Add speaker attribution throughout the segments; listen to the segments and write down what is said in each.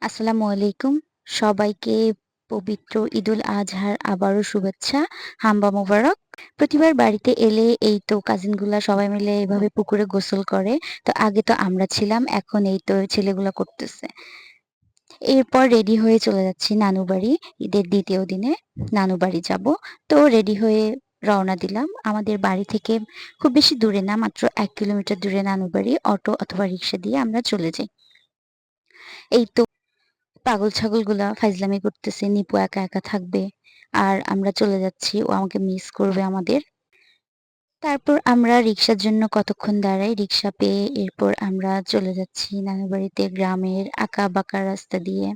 Speaker 1: আসসালামু আলাইকুম। সবাইকে পবিত্র ঈদুল আজহার আবারও শুভেচ্ছা। হাম্বা মোবারক। প্রতিবার বাড়িতে এলে এই তো কাজিনগুলা সবাই মিলে এভাবে পুকুরে গোসল করে। তো আগে তো আমরা ছিলাম, এখন এই তো ছেলেগুলা করতেছে। এরপর রেডি হয়ে চলে যাচ্ছি নানু বাড়ি। ঈদের ২য় দিনে নানু বাড়ি যাবো। তো রেডি হয়ে রওনা দিলাম। আমাদের বাড়ি থেকে খুব বেশি দূরে না, মাত্র ১ কিলোমিটার দূরে নানু বাড়ি। অটো অথবা রিক্সা দিয়ে আমরা চলে যাই। এই তো পাগল ছাগলগুলা ফাইজলামি করতেছে। নিপু একা, একা থাকবে। আর আমরা চলে যাচ্ছি। ও আমাকে মিস করবে আমাদের। তারপর আমরা রিক্সার জন্য কতক্ষণ দাঁড়াই। রিক্সা পেয়ে এরপর আমরা চলে যাচ্ছি নানুর বাড়িতে গ্রামের আঁকা-বাঁকা রাস্তা দিয়ে।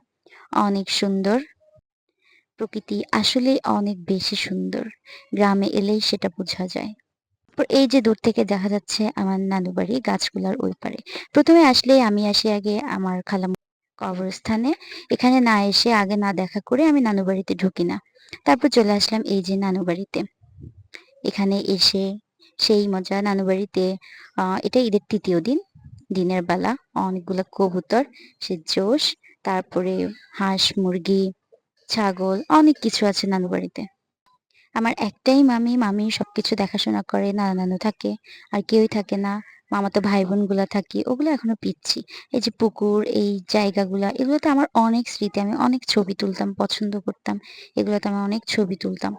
Speaker 1: অনেক সুন্দর। প্রকৃতি আসলেই অনেক বেশি সুন্দর। গ্রামে এলেই সেটা বোঝা যায়। এই যে দূর থেকে দেখা যাচ্ছে আমার নানু বাড়ি গাছগুলার ওই পারে। ১ম এ আসলেই আমি আসি আগে আমার খালামণির কবরস্থানে। এখানে না এসে আগে না দেখা করে আমি নানু বাড়িতে ঢুকি না। তারপর চলে আসলাম এই যে নানু বাড়িতে। এখানে এসে সেই মজা নানু বাড়িতে এটা ঈদের ৩য় দিন। দিনের বেলা অনেকগুলা কবুতর, সে জোশ। তারপরে হাঁস, মুরগি, ছাগল অনেক কিছু আছে নানু বাড়িতে। আমার একটাই মামি, মামি সবকিছু দেখাশোনা করে, নানা-নানু থাকে। আর কেউই থাকে না। মামাতো ভাই-বোনগুলা থাকি, ওগুলো এখনো পিচ্ছি। এই যে পুকুর, এই জায়গাগুলা, এগুলোতে আমার অনেক স্মৃতি। আমি অনেক ছবি তুলতাম, পছন্দ করতাম। এগুলোতে আমি অনেক ছবি তুলতাম।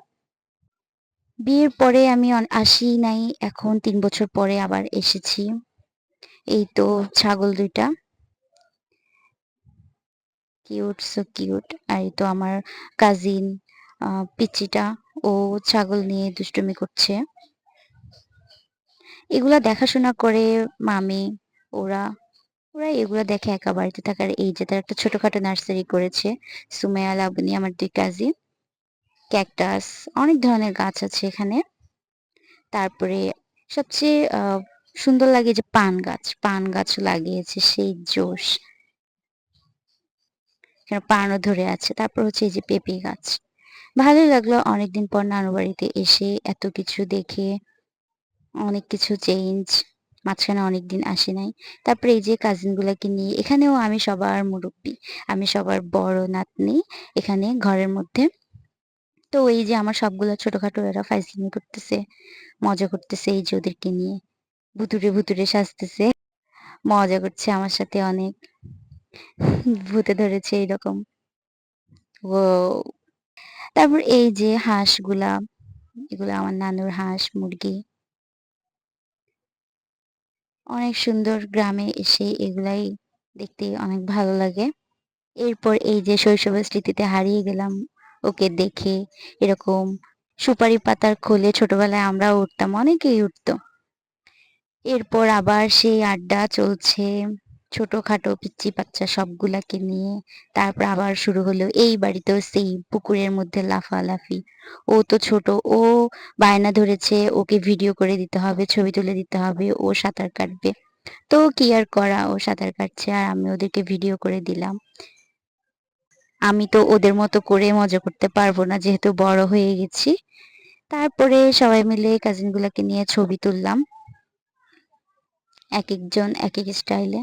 Speaker 1: বিয়ের পরে আমি আসিই নাই। এখন ৩ বছর পরে আবার এসেছি। এই তো ছাগল ২ টা। Cute, so cute. আর এই তো আমার কাজিন পিচ্চিটা, ও ছাগল নিয়ে দুষ্টুমি করছে। এগুলা দেখাশোনা করে মামি, ওরা, ওরা এগুলা দেখে একা বাড়িতে থাকার। এই যে তারা একটা ছোটখাটো নার্সারি করেছে। সুমাইয়া, লাবণী আমার ২ কাজিন। ক্যাকটাস, অনেক ধরনের গাছ আছে এখানে। তারপরে সবচেয়ে সুন্দর লাগে যে পান গাছ। পান গাছও লাগিয়েছে সেই জোশ। এখানে পানও ধরে আছে। তারপর হচ্ছে এই যে পেঁপে গাছ। ভালোই লাগলো অনেকদিন পর নানু বাড়িতে এসে এত কিছু দেখে। অনেক কিছু চেঞ্জ। মাঝখানে অনেকদিন আসি নাই। তারপরে এই যে কাজিন গুলাকে নিয়ে এখানেও আমি সবার মুরুব্বি। আমি সবার বড় নাতনি এখানে ঘরের মধ্যে। তো এই যে আমার সবগুলা ছোটখাটো এরা ফাইজলামি করতেছে, মজা করতেছে এই যে ওদেরকে নিয়ে। ভুতুড়ে, ভুতুড়ে সাজতেছে। মজা করছে আমার সাথে অনেক। ভূতে ধরেছে এরকম। ও তারপর এই যে হাঁসগুলা, এগুলা আমার নানুর হাঁস, মুরগি। অনেক সুন্দর গ্রামে এসে এগুলাই দেখতে অনেক ভালো লাগে। এরপর এই যে শৈশবের স্মৃতিতে হারিয়ে গেলাম ওকে দেখে। এরকম সুপারি পাতার খোলে ছোটবেলায় আমরাও উঠতাম, অনেকেই উঠতো। এরপর আবার সেই আড্ডা চলছে ছোটখাটো পিচ্চি বাচ্চা সবগুলাকে নিয়ে। তারপর আবার শুরু হলো এই বাড়িতেও সেই পুকুরের মধ্যে লাফালাফি। ও তো ছোট, ও বায়না ধরেছে ওকে ভিডিও করে দিতে হবে, ছবি তুলে দিতে হবে, ও সাঁতার কাটবে। তো কি আর করা, ও সাঁতার কাটছে আর আমি ওদেরকে ভিডিও করে দিলাম। আমি তো ওদের মতো করে মজা করতে পারবো না যেহেতু বড় হয়ে গেছি। তারপরে সবাই মিলে কাজিন গুলাকে নিয়ে ছবি তুললাম। একেকজন একেক স্টাইলে।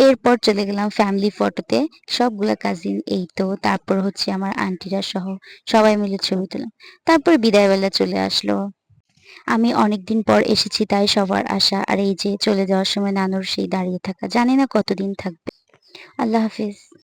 Speaker 1: এরপর চলে গেলাম ফ্যামিলি ফটোতে। সবগুলা কাজিন এই তো। তারপর হচ্ছে আমার আন্টিরা সহ সবাই মিলে ছবি তুললাম। তারপর বিদায় বেলা চলে আসলো। আমি অনেকদিন পর এসেছি তাই সবার আশা। আর এই যে চলে যাওয়ার সময় নানুর সেই দাঁড়িয়ে থাকা। জানি না কতদিন থাকবে। আল্লাহ হাফেজ।